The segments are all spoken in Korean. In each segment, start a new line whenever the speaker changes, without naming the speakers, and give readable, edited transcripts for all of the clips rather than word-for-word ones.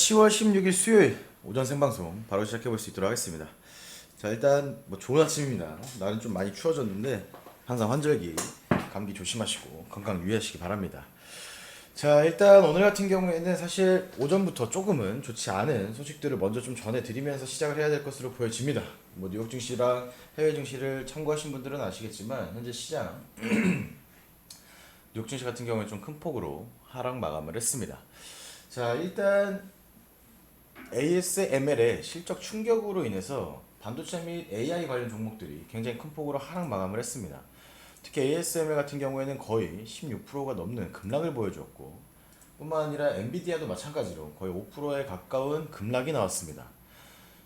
10월 16일 수요일 오전 생방송 바로 시작해 볼 수 있도록 하겠습니다. 자, 일단 뭐 좋은 아침입니다. 날은 좀 많이 추워졌는데 항상 환절기, 감기 조심하시고 건강 유의하시기 바랍니다. 자, 일단 오늘 같은 경우에는 사실 오전부터 조금은 좋지 않은 소식들을 먼저 좀 전해드리면서 시작을 해야 될 것으로 보여집니다. 뭐 뉴욕 증시랑 해외 증시를 참고하신 분들은 아시겠지만 현재 시장 뉴욕 증시 같은 경우에 좀 큰 폭으로 하락 마감을 했습니다. 자, 일단 ASML의 실적 충격으로 인해서 반도체 및 AI 관련 종목들이 굉장히 큰 폭으로 하락 마감을 했습니다. 특히 ASML 같은 경우에는 거의 16%가 넘는 급락을 보여주었고, 뿐만 아니라 엔비디아도 마찬가지로 거의 5%에 가까운 급락이 나왔습니다.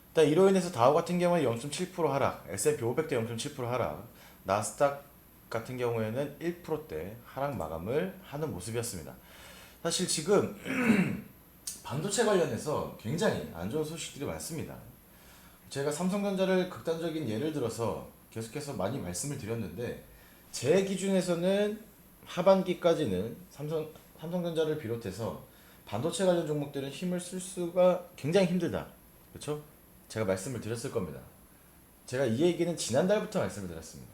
일단 이로 인해서 다우 같은 경우에 0.7% 하락, S&P 500도 0.7% 하락, 나스닥 같은 경우에는 1%대 하락 마감을 하는 모습이었습니다. 사실 지금 반도체 관련해서 굉장히 안 좋은 소식들이 많습니다. 제가 삼성전자를 극단적인 예를 들어서 계속해서 많이 말씀을 드렸는데, 제 기준에서는 하반기까지는 삼성전자를 비롯해서 반도체 관련 종목들은 힘을 쓸 수가 굉장히 힘들다. 그렇죠? 제가 말씀을 드렸을 겁니다. 제가 이 얘기는 지난달부터 말씀을 드렸습니다.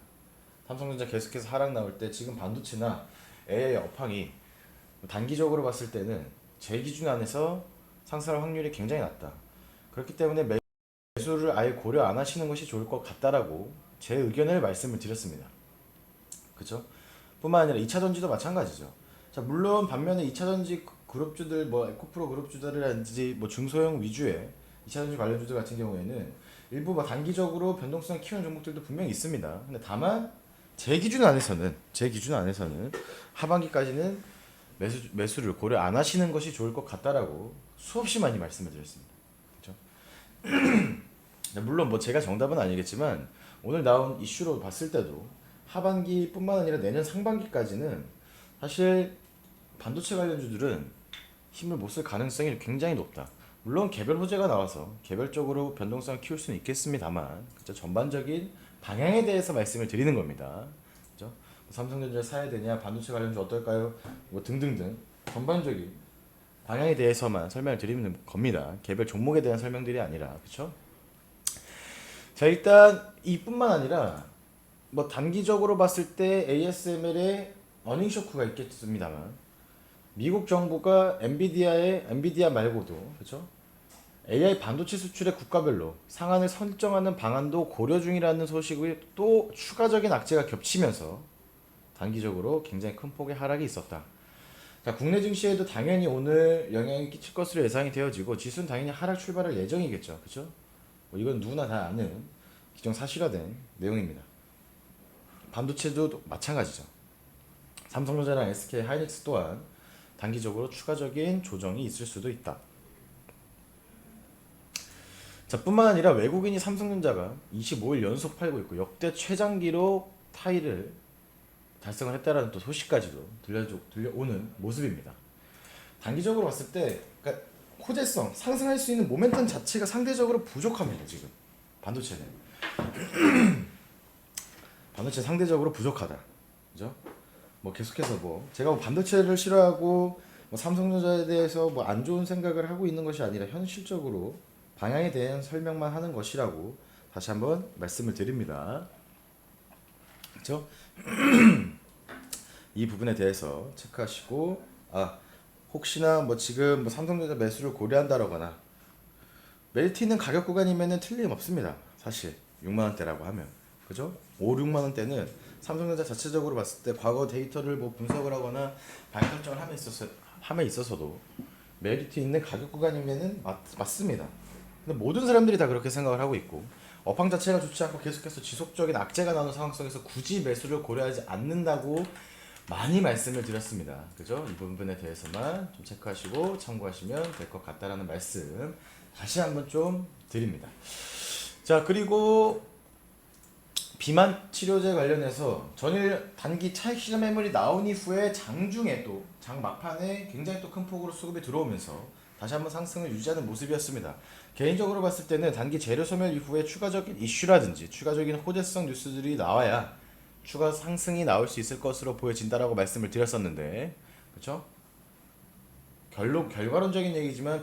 삼성전자 계속해서 하락 나올 때 지금 반도체나 AI 업황이 단기적으로 봤을 때는 제 기준 안에서 상승할 확률이 굉장히 낮다. 그렇기 때문에 매수를 아예 고려 안 하시는 것이 좋을 것 같다라고 제 의견을 말씀을 드렸습니다. 그죠? 뿐만 아니라 2차전지도 마찬가지죠. 자, 물론 반면에 2차전지 그룹주들, 뭐 에코프로 그룹주들이라든지 뭐 중소형 위주의 2차전지 관련주들 같은 경우에는 일부 뭐 단기적으로 변동성 키우는 종목들도 분명히 있습니다. 근데 다만 제 기준 안에서는 하반기까지는 매수를 고려 안 하시는 것이 좋을 것 같다라고 수없이 많이 말씀을 드렸습니다. 그렇죠? 물론 뭐 제가 정답은 아니겠지만 오늘 나온 이슈로 봤을 때도 하반기뿐만 아니라 내년 상반기까지는 사실 반도체 관련주들은 힘을 못 쓸 가능성이 굉장히 높다. 물론 개별 호재가 나와서 개별적으로 변동성을 키울 수는 있겠습니다만, 그렇죠? 전반적인 방향에 대해서 말씀을 드리는 겁니다. 그렇죠? 삼성전자 사야 되냐, 반도체 관련주 어떨까요? 뭐 등등등 전반적인 방향에 대해서만 설명을 드리는 겁니다. 개별 종목에 대한 설명들이 아니라, 그렇죠? 자, 일단 이뿐만 아니라 뭐 단기적으로 봤을 때 ASML에 어닝 쇼크가 있겠습니다만, 미국 정부가 엔비디아 말고도, 그렇죠? AI 반도체 수출의 국가별로 상한을 설정하는 방안도 고려 중이라는 소식이 또 추가적인 악재가 겹치면서 단기적으로 굉장히 큰 폭의 하락이 있었다. 자, 국내 증시에도 당연히 오늘 영향이 끼칠 것으로 예상이 되어지고 지수는 당연히 하락 출발할 예정이겠죠. 그렇죠? 뭐 이건 누구나 다 아는 기정사실화된 내용입니다. 반도체도 마찬가지죠. 삼성전자랑 SK 하이닉스 또한 단기적으로 추가적인 조정이 있을 수도 있다. 자, 뿐만 아니라 외국인이 삼성전자가 25일 연속 팔고 있고 역대 최장기로 타이를 달성을 했다라는 또 소식까지도 들려오는 모습입니다. 단기적으로 봤을 때, 그러니까 호재성, 상승할 수 있는 모멘텀 자체가 상대적으로 부족합니다. 지금 반도체는 반도체 상대적으로 부족하다. 그죠? 뭐 계속해서 뭐 제가 뭐 반도체를 싫어하고 뭐 삼성전자에 대해서 뭐 안 좋은 생각을 하고 있는 것이 아니라 현실적으로 방향에 대한 설명만 하는 것이라고 다시 한번 말씀을 드립니다. 그렇죠? 이 부분에 대해서 체크하시고, 혹시나 뭐 지금 뭐 삼성전자 매수를 고려한다거나 멜티는 가격 구간이면은 틀림없습니다. 사실 6만 원대라고 하면, 그죠? 5, 6만 원대는 삼성전자 자체적으로 봤을 때 과거 데이터를 뭐 분석을 하거나 방향 설정을 함에 있어서도 메리트 있는 가격 구간이면은 맞습니다. 근데 모든 사람들이 다 그렇게 생각을 하고 있고, 업황 자체가 좋지 않고 계속해서 지속적인 악재가 나오는 상황 속에서 굳이 매수를 고려하지 않는다고 많이 말씀을 드렸습니다. 그죠? 이 부분에 대해서만 좀 체크하시고 참고하시면 될 것 같다라는 말씀 다시 한번 좀 드립니다. 자, 그리고 비만 치료제 관련해서 전일 단기 차익 실현 매물이 나온 이후에 장중에 또 장 막판에 굉장히 또 큰 폭으로 수급이 들어오면서 다시 한번 상승을 유지하는 모습이었습니다. 개인적으로 봤을 때는 단기 재료 소멸 이후에 추가적인 이슈라든지 추가적인 호재성 뉴스들이 나와야 추가 상승이 나올 수 있을 것으로 보여진다라고 말씀을 드렸었는데, 그렇죠? 결과론적인 얘기지만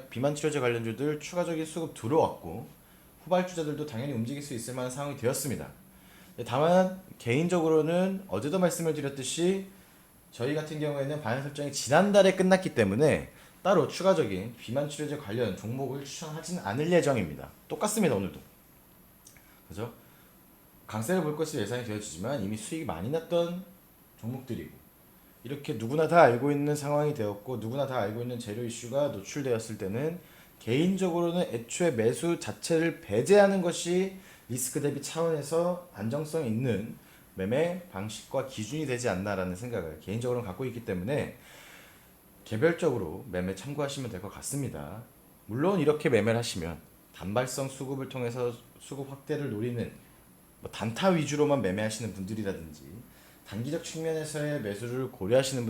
비만 치료제 관련주들 추가적인 수급 들어왔고 후발주자들도 당연히 움직일 수 있을 만한 상황이 되었습니다. 다만 개인적으로는 어제도 말씀을 드렸듯이 저희 같은 경우에는 방향 설정이 지난달에 끝났기 때문에 따로 추가적인 비만 치료제 관련 종목을 추천하지는 않을 예정입니다. 똑같습니다. 오늘도. 그죠? 강세를 볼 것이 예상이 되어지지만 이미 수익이 많이 났던 종목들이고 이렇게 누구나 다 알고 있는 상황이 되었고 누구나 다 알고 있는 재료 이슈가 노출되었을 때는 개인적으로는 애초에 매수 자체를 배제하는 것이 리스크 대비 차원에서 안정성 있는 매매 방식과 기준이 되지 않나라는 생각을 개인적으로 갖고 있기 때문에 개별적으로 매매 참고하시면 될 것 같습니다. 물론 이렇게 매매를 하시면 단발성 수급을 통해서 수급 확대를 노리는 뭐 단타 위주로만 매매하시는 분들이라든지 단기적 측면에서의 매수를 고려하시는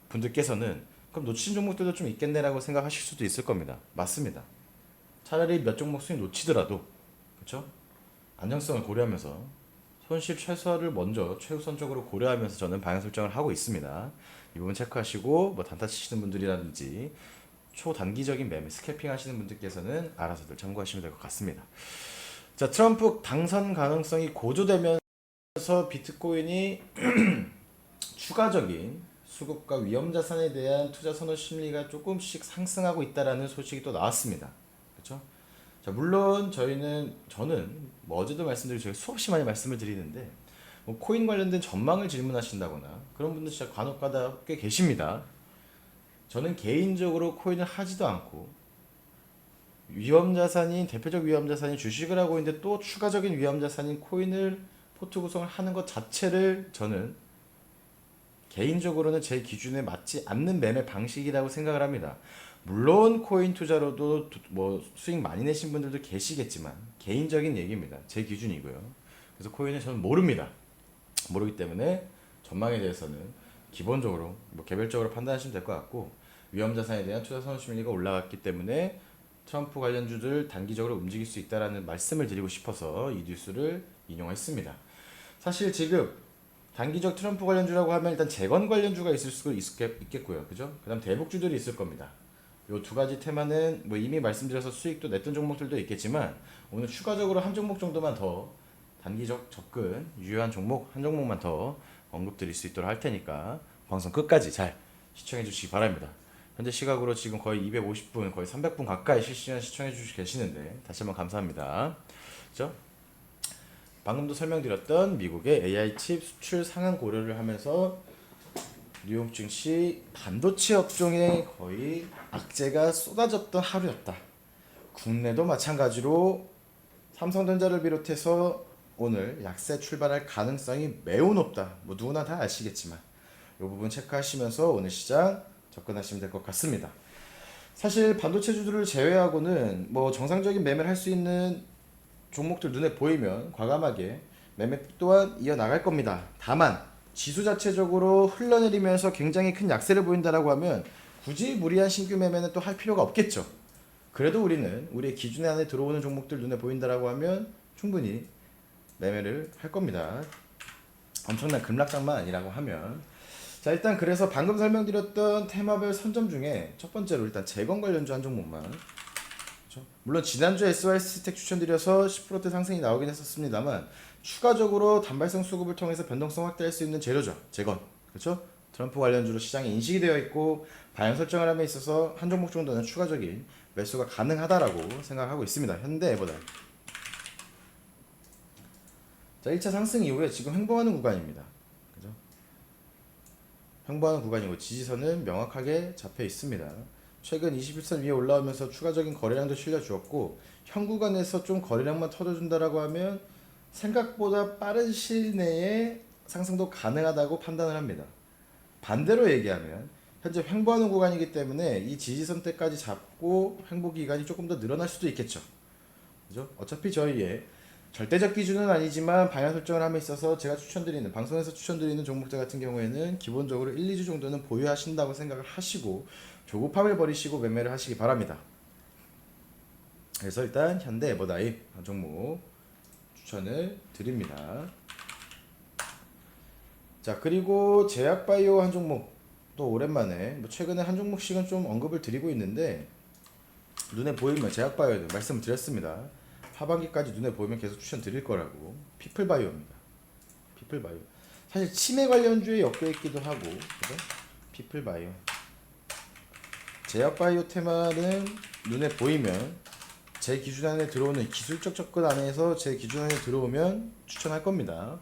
분들께서는 그럼 놓친 종목들도 좀 있겠네라고 생각하실 수도 있을 겁니다. 맞습니다. 차라리 몇 종목 수익 놓치더라도 그렇죠? 안정성을 고려하면서 손실 최소화를 먼저 최우선적으로 고려하면서 저는 방향 설정을 하고 있습니다. 이 부분 체크하시고 뭐 단타 치시는 분들이라든지 초단기적인 매매 스캘핑 하시는 분들께서는 알아서들 참고하시면 될 것 같습니다. 자, 트럼프 당선 가능성이 고조되면서 비트코인이 추가적인 수급과 위험 자산에 대한 투자 선호 심리가 조금씩 상승하고 있다라는 소식이 또 나왔습니다. 그렇죠? 자, 물론 저는 뭐 어제도 말씀드리고 제가 수없이 많이 말씀을 드리는데 뭐 코인 관련된 전망을 질문하신다거나 그런 분들 진짜 간혹가다 꽤 계십니다. 저는 개인적으로 코인을 하지도 않고 대표적 위험 자산인 주식을 하고 있는데 또 추가적인 위험 자산인 코인을 포트 구성을 하는 것 자체를 저는 개인적으로는 제 기준에 맞지 않는 매매 방식이라고 생각을 합니다. 물론 코인 투자로도 뭐 수익 많이 내신 분들도 계시겠지만 개인적인 얘기입니다. 제 기준이고요. 그래서 코인은 저는 모릅니다. 모르기 때문에 전망에 대해서는 기본적으로 뭐 개별적으로 판단하시면 될 것 같고 위험 자산에 대한 투자 선호 심리가 올라갔기 때문에 트럼프 관련주들 단기적으로 움직일 수 있다라는 말씀을 드리고 싶어서 이 뉴스를 인용했습니다. 사실 지금 단기적 트럼프 관련주라고 하면 일단 재건 관련주가 있을 수 있겠고요. 그죠? 그다음 대북주들이 있을 겁니다. 요 두 가지 테마는 뭐 이미 말씀드려서 수익도 냈던 종목들도 있겠지만 오늘 추가적으로 한 종목 정도만 더 단기적 접근 유효한 종목 한 종목만 더 언급드릴 수 있도록 할 테니까 방송 끝까지 잘 시청해 주시기 바랍니다. 현재 시각으로 지금 거의 250분 거의 300분 가까이 실시간 시청해 주시고 계시는데 다시 한번 감사합니다. 그죠? 방금도 설명드렸던 미국의 AI 칩 수출 상한 고려를 하면서 뉴욕 증시 반도체 업종에 거의 악재가 쏟아졌던 하루였다. 국내도 마찬가지로 삼성전자를 비롯해서 오늘 약세 출발할 가능성이 매우 높다. 뭐 누구나 다 아시겠지만 이 부분 체크하시면서 오늘 시장 접근하시면 될 것 같습니다. 사실 반도체주들을 제외하고는 뭐 정상적인 매매를 할 수 있는 종목들 눈에 보이면 과감하게 매매 또한 이어나갈 겁니다. 다만 지수 자체적으로 흘러내리면서 굉장히 큰 약세를 보인다라고 하면 굳이 무리한 신규 매매는 또 할 필요가 없겠죠. 그래도 우리는 우리의 기준 안에 들어오는 종목들 눈에 보인다라고 하면 충분히 매매를 할 겁니다. 엄청난 급락장만 아니라고 하면. 자, 일단 그래서 방금 설명드렸던 테마별 선점 중에 첫 번째로 일단 재건 관련주 한 종목만. 그렇죠? 물론 지난주 SYS텍 추천드려서 10%대 상승이 나오긴 했었습니다만 추가적으로 단발성 수급을 통해서 변동성 확대할 수 있는 재료죠. 재건. 그렇죠? 트럼프 관련주로 시장에 인식이 되어 있고 방향 설정을 함에 있어서 한 종목 정도는 추가적인 매수가 가능하다라고 생각하고 있습니다. 현대에보다. 자, 1차 상승 이후에 지금 횡보하는 구간입니다. 그죠? 횡보하는 구간이고 지지선은 명확하게 잡혀 있습니다. 최근 21선 위에 올라오면서 추가적인 거래량도 실려주었고 현 구간에서 좀 거래량만 터져준다라고 하면 생각보다 빠른 시일 내에 상승도 가능하다고 판단을 합니다. 반대로 얘기하면 현재 횡보하는 구간이기 때문에 이 지지선 때까지 잡고 횡보 기간이 조금 더 늘어날 수도 있겠죠. 그죠? 어차피 저희의 절대적 기준은 아니지만 방향 설정을 함에 있어서 제가 추천드리는 방송에서 추천드리는 종목들 같은 경우에는 기본적으로 1, 2주 정도는 보유하신다고 생각을 하시고 조급함을 버리시고 매매를 하시기 바랍니다. 그래서 일단 현대 에버다임 한 종목 추천을 드립니다. 자, 그리고 제약바이오 한 종목도 또 오랜만에 뭐 최근에 한 종목씩은 좀 언급을 드리고 있는데 눈에 보이면 제약바이오 말씀을 드렸습니다. 하반기까지 눈에 보이면 계속 추천드릴 거라고. 피플바이오입니다. 피플바이오. 사실 치매 관련주에 엮여 있기도 하고, 그죠? 피플바이오. 제약바이오 테마는 눈에 보이면 제 기준 안에 들어오는 기술적 접근 안에서 제 기준 안에 들어오면 추천할 겁니다.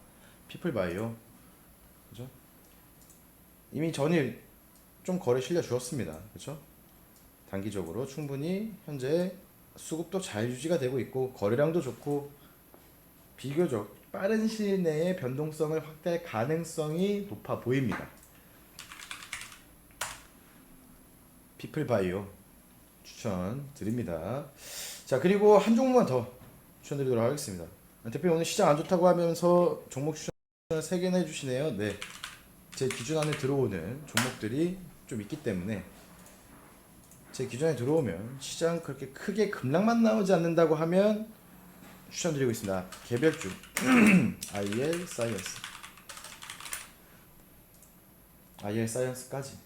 피플바이오. 그죠? 이미 전일 좀 거래 실려 주었습니다. 그죠? 단기적으로 충분히 현재 수급도 잘 유지가 되고 있고 거래량도 좋고 비교적 빠른 시일 내에 변동성을 확대할 가능성이 높아 보입니다. 피플바이오 추천드립니다. 자, 그리고 한 종목만 더 추천드리도록 하겠습니다. 대표님 오늘 시장 안 좋다고 하면서 종목 추천 3개나 해주시네요. 네, 제 기준 안에 들어오는 종목들이 좀 있기 때문에 제 기준에 들어오면 시장 그렇게 크게 급락만 나오지 않는다고 하면 추천드리고 있습니다. 개별주 IL 사이언스, IL 사이언스까지.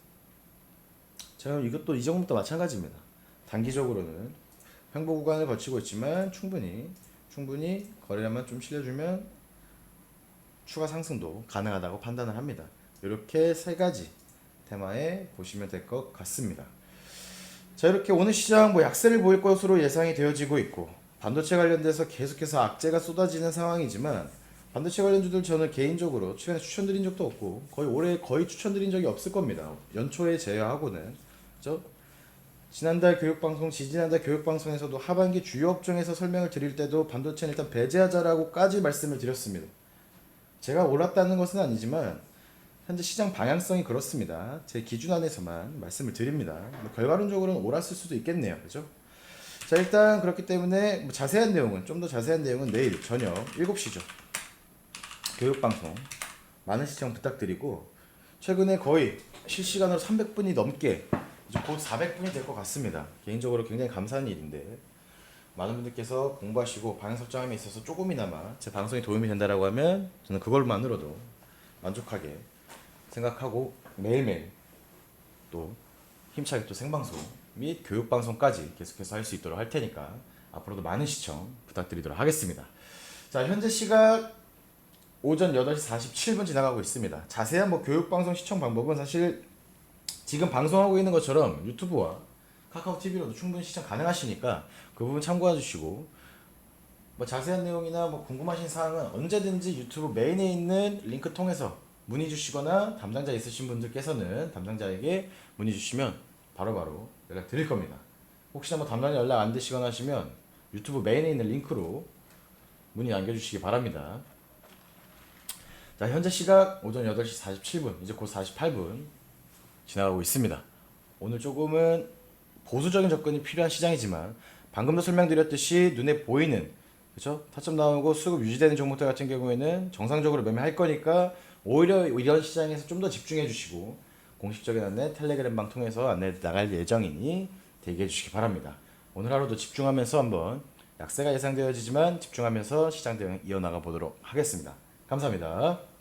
자, 이것도 이 종목도 마찬가지입니다. 단기적으로는 횡보 구간을 거치고 있지만 충분히 거래량만 좀 실려주면 추가 상승도 가능하다고 판단을 합니다. 이렇게 세 가지 테마에 보시면 될 것 같습니다. 자, 이렇게 오늘 시장 뭐 약세를 보일 것으로 예상이 되어지고 있고 반도체 관련돼서 계속해서 악재가 쏟아지는 상황이지만 반도체 관련주들 저는 개인적으로 최근에 추천드린 적도 없고 올해 거의 추천드린 적이 없을 겁니다. 연초에 제외하고는. 그죠? 지난달 교육방송, 지지난달 교육방송에서도 하반기 주요 업종에서 설명을 드릴 때도 반도체는 일단 배제하자라고까지 말씀을 드렸습니다. 제가 올랐다는 것은 아니지만 현재 시장 방향성이 그렇습니다. 제 기준 안에서만 말씀을 드립니다. 뭐 결과론적으로는 옳았을 수도 있겠네요. 그죠? 자, 일단 그렇기 때문에 뭐 자세한 내용은 좀 더 자세한 내용은 내일 저녁 7시죠. 교육방송 많은 시청 부탁드리고 최근에 거의 실시간으로 300분이 넘게 이제 곧 400분이 될 것 같습니다. 개인적으로 굉장히 감사한 일인데 많은 분들께서 공부하시고 방향 설정함에 있어서 조금이나마 제 방송이 도움이 된다라고 하면 저는 그걸만으로도 만족하게 생각하고 매일매일 또 힘차게 또 생방송 및 교육방송까지 계속해서 할 수 있도록 할 테니까 앞으로도 많은 시청 부탁드리도록 하겠습니다. 자, 현재 시각 오전 8시 47분 지나가고 있습니다. 자세한 뭐 교육방송 시청 방법은 사실 지금 방송하고 있는 것처럼 유튜브와 카카오 TV로도 충분히 시청 가능하시니까 그 부분 참고해 주시고 뭐 자세한 내용이나 뭐 궁금하신 사항은 언제든지 유튜브 메인에 있는 링크 통해서 문의 주시거나 담당자 있으신 분들께서는 담당자에게 문의 주시면 바로바로 연락 드릴 겁니다. 혹시나 뭐 담당자 연락 안 되시거나 하시면 유튜브 메인에 있는 링크로 문의 남겨주시기 바랍니다. 자, 현재 시각 오전 8시 47분, 이제 곧 48분 지나가고 있습니다. 오늘 조금은 보수적인 접근이 필요한 시장이지만 방금도 설명드렸듯이 눈에 보이는, 그렇죠? 타점 나오고 수급 유지되는 종목들 같은 경우에는 정상적으로 매매할 거니까 오히려 이런 시장에서 좀 더 집중해 주시고 공식적인 안내 텔레그램 방 통해서 안내 나갈 예정이니 대기해 주시기 바랍니다. 오늘 하루도 집중하면서 한번 약세가 예상되어지지만 집중하면서 시장 대응 이어나가 보도록 하겠습니다. 감사합니다.